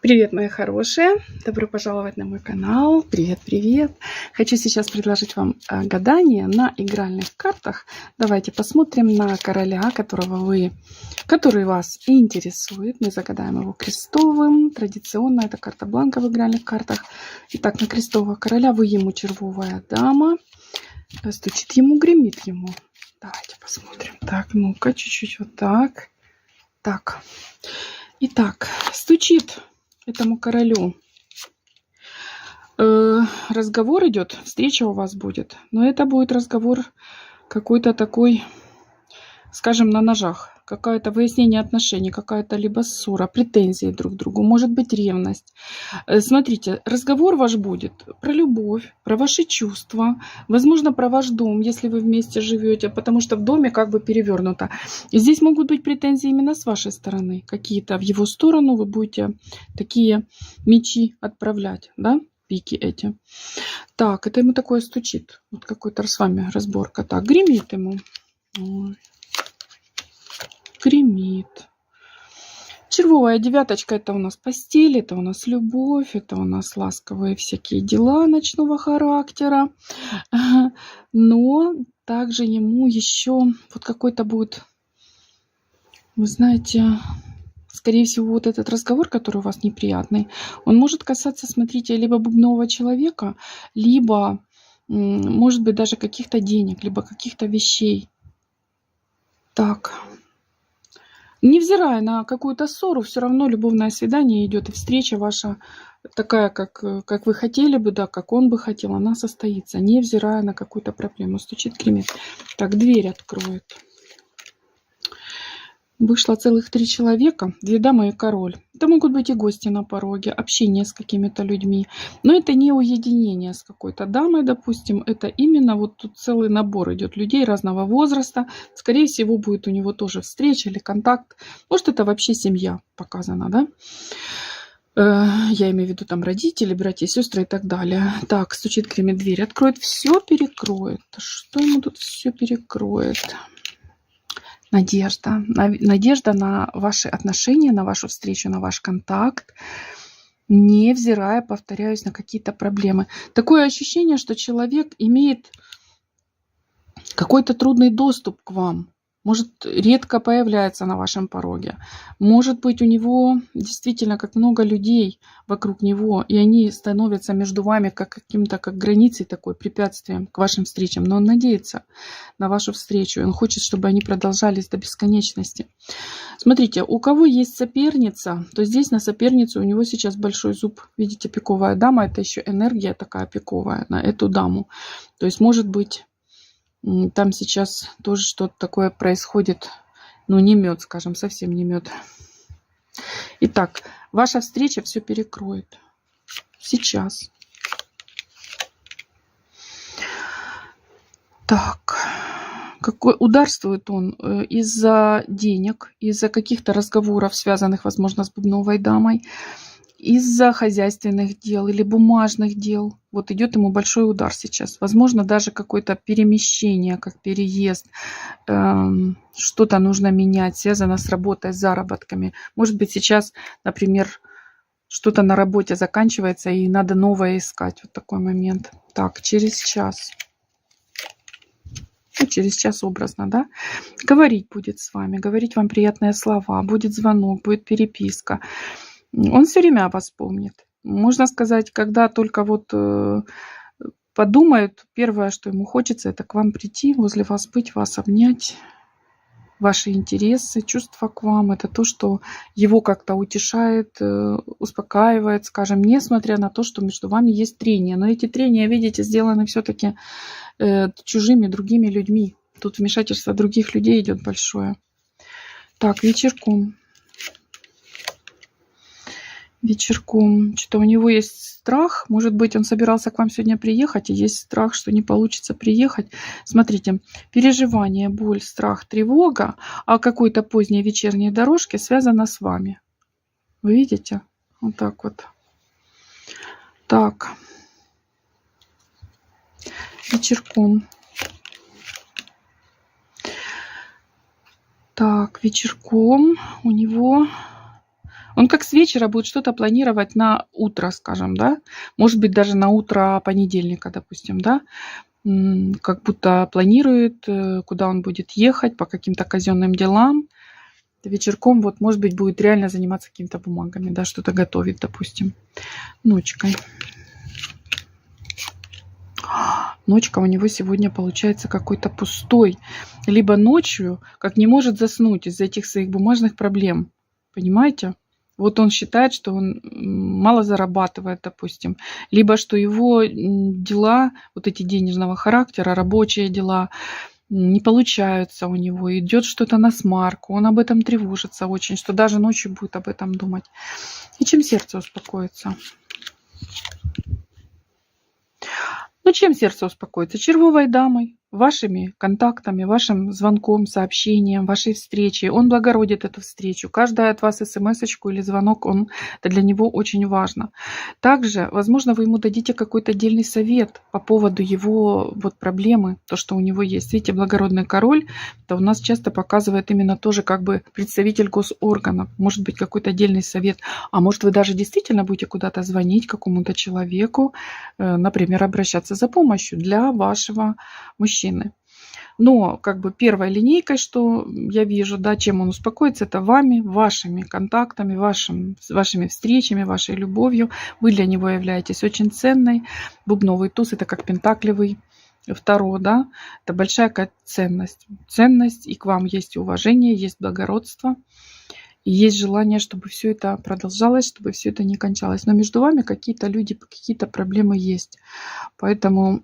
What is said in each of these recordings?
Привет, мои хорошие! Добро пожаловать на мой канал. Привет, привет! Хочу сейчас предложить вам гадание на игральных картах. Давайте посмотрим на короля, который вас интересует. Мы загадаем его крестовым. Традиционно это карта бланка в игральных картах. Итак, на крестового короля вы ему червовая дама. Стучит ему, гремит ему. Давайте посмотрим. Так, ну-ка, чуть-чуть вот так. Так. Итак, стучит этому королю. Разговор идет, встреча у вас будет. Но это будет разговор какой-то такой, скажем, на ножах. Какое-то выяснение отношений, какая-то либо ссора, претензии друг к другу, может быть ревность. Смотрите, разговор ваш будет про любовь, про ваши чувства, возможно, про ваш дом, если вы вместе живете, потому что в доме как бы перевернуто. И здесь могут быть претензии именно с вашей стороны. Какие-то в его сторону вы будете такие мечи отправлять, да, пики эти. Так, это ему такое стучит. Вот какой-то с вами разборка. Так, гремит ему. Ой. Гремит. Червовая девяточка — это у нас постель, это у нас любовь, это у нас ласковые всякие дела ночного характера. Но также ему еще вот какой-то будет, вы знаете, скорее всего, вот этот разговор, который у вас неприятный, он может касаться, смотрите, либо бубнового человека, либо, может быть, даже каких-то денег, либо каких-то вещей. Так. Невзирая на какую-то ссору, все равно любовное свидание идет, и встреча ваша такая, как вы хотели бы, да, как он бы хотел, она состоится, невзирая на какую-то проблему. Стучит, гремит. Так, дверь откроет. Вышло целых 3 человека, 2 дамы и король. Это могут быть и гости на пороге, общение с какими-то людьми. Но это не уединение с какой-то дамой, допустим. Это именно вот тут целый набор идет людей разного возраста. Скорее всего, будет у него тоже встреча или контакт. Может, это вообще семья показана, да? Я имею в виду там родители, братья, сестры и так далее. Так, стучит, гремит, дверь откроет, все перекроет. Что ему тут все перекроет? Надежда. Надежда на ваши отношения, на вашу встречу, на ваш контакт, невзирая, повторяюсь, на какие-то проблемы. Такое ощущение, что человек имеет какой-то трудный доступ к вам. Может, редко появляется на вашем пороге. Может быть, у него действительно как много людей вокруг него, и они становятся между вами как каким-то, как границей такой, препятствием к вашим встречам. Но он надеется на вашу встречу. Он хочет, чтобы они продолжались до бесконечности. Смотрите, у кого есть соперница, то здесь на соперницу у него сейчас большой зуб. Видите, пиковая дама, это еще энергия такая пиковая на эту даму. То есть, может быть, там сейчас тоже что-то такое происходит. Ну, не мед, скажем, совсем не мед. Итак, ваша встреча все перекроет. Сейчас. Так. Ударствует он из-за денег, из-за каких-то разговоров, связанных, возможно, с бубновой дамой, из-за хозяйственных дел или бумажных дел. Вот идет ему большой удар сейчас. Возможно, даже какое-то перемещение, как переезд. Что-то нужно менять, связано с работой, с заработками. Может быть, сейчас, например, что-то на работе заканчивается и надо новое искать. Вот такой момент. Так, через час. Ну, через час образно, да? Говорить будет с вами, говорить вам приятные слова. Будет звонок, будет переписка. Он все время о вас помнит. Можно сказать, когда только вот подумает, первое, что ему хочется, это к вам прийти, возле вас быть, вас обнять. Ваши интересы, чувства к вам, это то, что его как-то утешает, успокаивает, скажем, несмотря на то, что между вами есть трения. Но эти трения, видите, сделаны все-таки чужими, другими людьми. Тут вмешательство других людей идет большое. Так, вечерком. Вечерком. Что-то у него есть страх. Может быть, он собирался к вам сегодня приехать, и есть страх, что не получится приехать. Смотрите, переживание, боль, страх, тревога о какой-то поздней вечерней дорожке связана с вами. Вы видите? Вот так вот. Так. Вечерком. Так, вечерком у него Он как с вечера будет что-то планировать на утро, скажем, да, может быть, даже на утро понедельника, допустим, да, как будто планирует, куда он будет ехать, по каким-то казенным делам. Вечерком, вот, может быть, будет реально заниматься какими-то бумагами, да, что-то готовить, допустим, ночкой. Ночка у него сегодня получается какой-то пустой. Либо ночью, как не может заснуть из-за этих своих бумажных проблем. Понимаете? Вот он считает, что он мало зарабатывает, допустим. Либо что его дела, вот эти денежного характера, рабочие дела, не получаются у него. Идет что-то на смарку. Он об этом тревожится очень, что даже ночью будет об этом думать. И чем сердце успокоится? Ну, чем сердце успокоится? Червовой дамой, вашими контактами, вашим звонком, сообщением, вашей встречей. Он благородит эту встречу. Каждая от вас смс-очку или звонок, это для него очень важно. Также, возможно, вы ему дадите какой-то отдельный совет по поводу его вот проблемы, то, что у него есть. Видите, благородный король, это у нас часто показывает именно тоже как бы представитель госорганов. Может быть, какой-то отдельный совет. А может, вы даже действительно будете куда-то звонить какому-то человеку, например, обращаться за помощью для вашего мужчины. Но как бы первой линейкой, что я вижу, да, чем он успокоится, это вами, вашими контактами, вашими встречами, вашей любовью. Вы для него являетесь очень ценной. Бубновый туз – это как пентаклевый Таро, да, это большая ценность. Ценность, и к вам есть уважение, есть благородство. И есть желание, чтобы все это продолжалось, чтобы все это не кончалось. Но между вами какие-то люди, какие-то проблемы есть. Поэтому,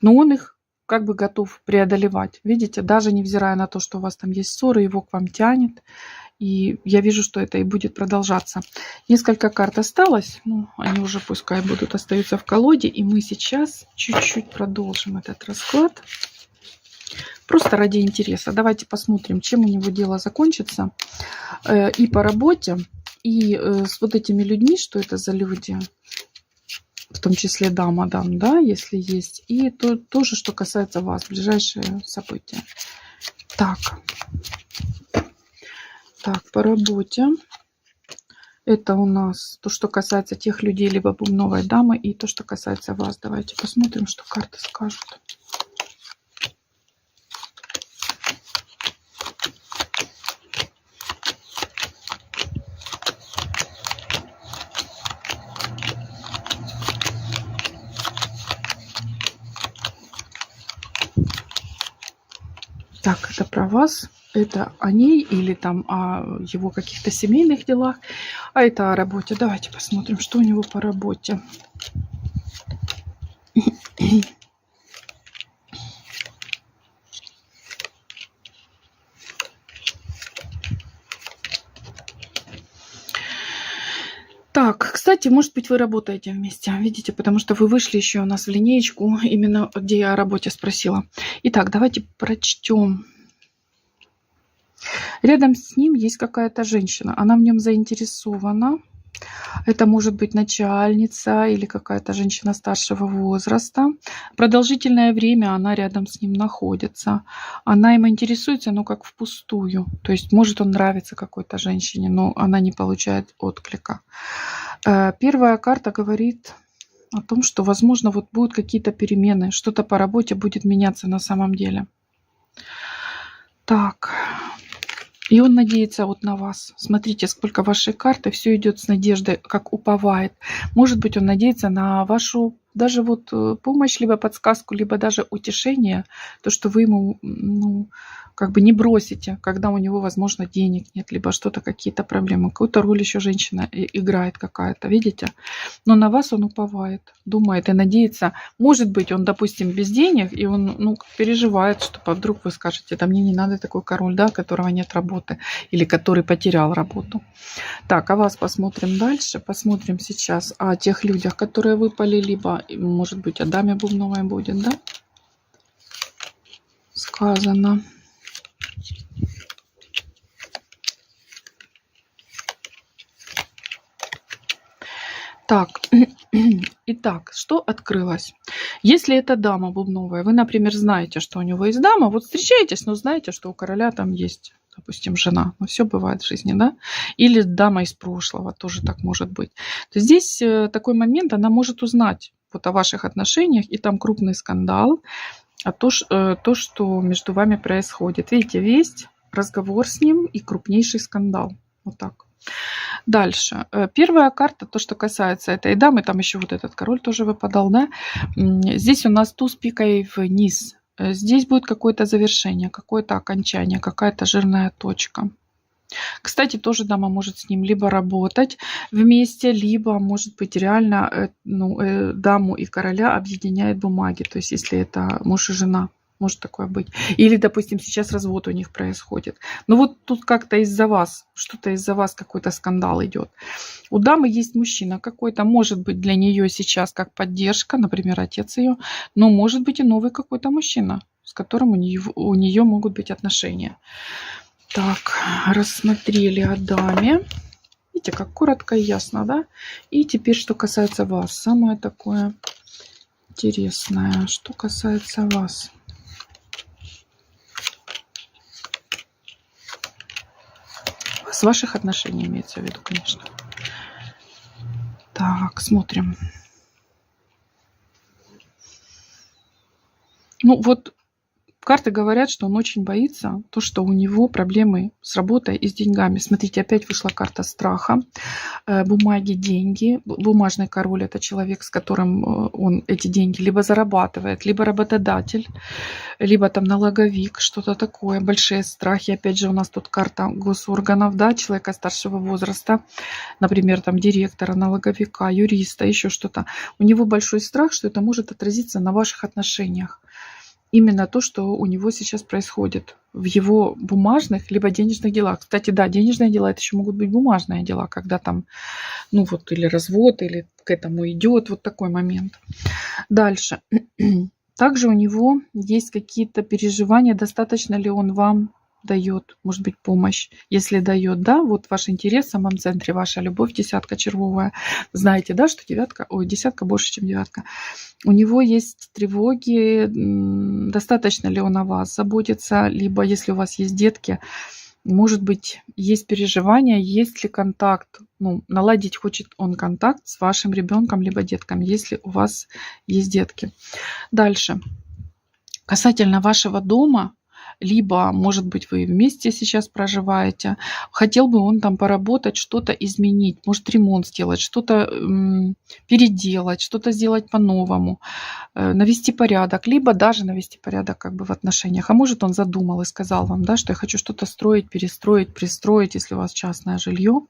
но он их как бы готов преодолевать. Видите, даже невзирая на то, что у вас там есть ссоры, его к вам тянет. И я вижу, что это и будет продолжаться. Несколько карт осталось. Ну, они уже пускай остаются в колоде. И мы сейчас чуть-чуть продолжим этот расклад. Просто ради интереса. Давайте посмотрим, чем у него дело закончится. И по работе, и с вот этими людьми, что это за люди. В том числе да, мадам, да, если есть. И то, тоже, что касается вас, ближайшие события. Так, по работе. Это у нас то, что касается тех людей, либо бубновой дамы, и то, что касается вас. Давайте посмотрим, что карты скажут. Так, это про вас, это о ней или там о его каких-то семейных делах, а это о работе. Давайте посмотрим, что у него по работе. Так, кстати, может быть, вы работаете вместе, видите, потому что вы вышли еще у нас в линеечку, именно где я о работе спросила. Итак, давайте прочтем. Рядом с ним есть какая-то женщина, она в нем заинтересована. Это может быть начальница или какая-то женщина старшего возраста. Продолжительное время она рядом с ним находится. Она им интересуется, но как впустую. То есть, может, он нравится какой-то женщине, но она не получает отклика. Первая карта говорит о том, что, возможно, вот будут какие-то перемены. Что-то по работе будет меняться на самом деле. Так. И он надеется вот на вас. Смотрите, сколько вашей карты. Все идет с надеждой, как уповает. Может быть, он надеется на вашу даже вот помощь, либо подсказку, либо даже утешение. То, что вы ему, ну, как бы не бросите, когда у него, возможно, денег нет, либо что-то, какие-то проблемы. Какую-то роль еще женщина играет какая-то, видите? Но на вас он уповает, думает и надеется. Может быть, он, допустим, без денег, и он, ну, переживает, что вдруг вы скажете, да мне не надо такой король, да, которого нет работы, или который потерял работу. Так, а вас посмотрим дальше. Посмотрим сейчас о тех людях, которые выпали, либо, может быть, о даме бубновой будет, да? Сказано. Так, итак, что открылось? Если это дама бубновая, вы, например, знаете, что у него есть дама, вот встречаетесь, но знаете, что у короля там есть допустим, жена. Но все бывает в жизни, да? Или дама из прошлого, тоже так может быть. То здесь такой момент, она может узнать вот о ваших отношениях, и там крупный скандал, а то, что между вами происходит. Видите, весть, разговор с ним и крупнейший скандал. Вот так. Дальше. Первая карта, то, что касается этой дамы, там еще вот этот король тоже выпадал, да? Здесь у нас туз пикой вниз. Здесь будет какое-то завершение, какое-то окончание, какая-то жирная точка. Кстати, тоже дама может с ним либо работать вместе, либо, может быть, реально даму и короля объединяет бумаги. То есть, если это муж и жена, может такое быть. Или, допустим, сейчас развод у них происходит. Но вот тут как-то из-за вас, что-то из-за вас какой-то скандал идет. У дамы есть мужчина какой-то, может быть, для нее сейчас как поддержка, например, отец ее, но может быть и новый какой-то мужчина, с которым у нее могут быть отношения. Так, рассмотрели о даме. Видите, как коротко и ясно, да? И теперь, что касается вас. Самое такое интересное, что касается вас. С ваших отношений имеется в виду, конечно. Так, смотрим. Ну вот, карты говорят, что он очень боится, то, что у него проблемы с работой и с деньгами. Смотрите, опять вышла карта страха. Бумаги, деньги. Бумажный король – это человек, с которым он эти деньги либо зарабатывает, либо работодатель, либо там налоговик, что-то такое. Большие страхи. Опять же, у нас тут карта госорганов, да, человека старшего возраста, например, там директора, налоговика, юриста, еще что-то. У него большой страх, что это может отразиться на ваших отношениях. Именно то, что у него сейчас происходит в его бумажных либо денежных делах. Кстати, да, денежные дела – это еще могут быть бумажные дела, когда там, ну вот, или развод, или к этому идет, вот такой момент. Дальше. Также у него есть какие-то переживания, достаточно ли он вам дает, может быть, помощь. Если дает, да, вот ваш интерес в самом центре, ваша любовь, десятка червовая. Знаете, да, что десятка больше, чем девятка. У него есть тревоги, достаточно ли он о вас заботится, либо если у вас есть детки, может быть, есть переживания, есть ли контакт, наладить хочет он контакт с вашим ребенком, либо детками, если у вас есть детки. Дальше. Касательно вашего дома, либо, может быть, вы вместе сейчас проживаете, хотел бы он там поработать, что-то изменить, может, ремонт сделать, что-то переделать, что-то сделать по-новому, навести порядок, либо даже навести порядок как бы в отношениях. А может, он задумал и сказал вам, да, что я хочу что-то строить, перестроить, пристроить, если у вас частное жилье.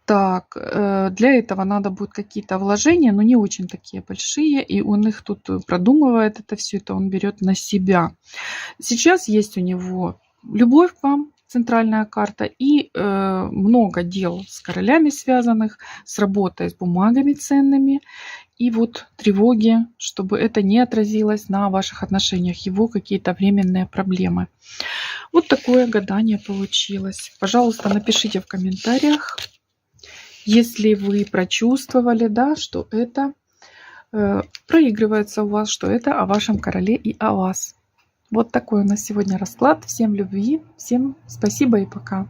Так, для этого надо будет какие-то вложения, но не очень такие большие, и он их тут продумывает, это все это он берет на себя. Сейчас есть у него любовь к вам, центральная карта, и много дел с королями связанных, с работой с бумагами ценными, и вот тревоги, чтобы это не отразилось на ваших отношениях, его какие-то временные проблемы. Вот такое гадание получилось. Пожалуйста, напишите в комментариях, если вы прочувствовали, да, что это проигрывается у вас, что это о вашем короле и о вас. Вот такой у нас сегодня расклад. Всем любви, всем спасибо и пока.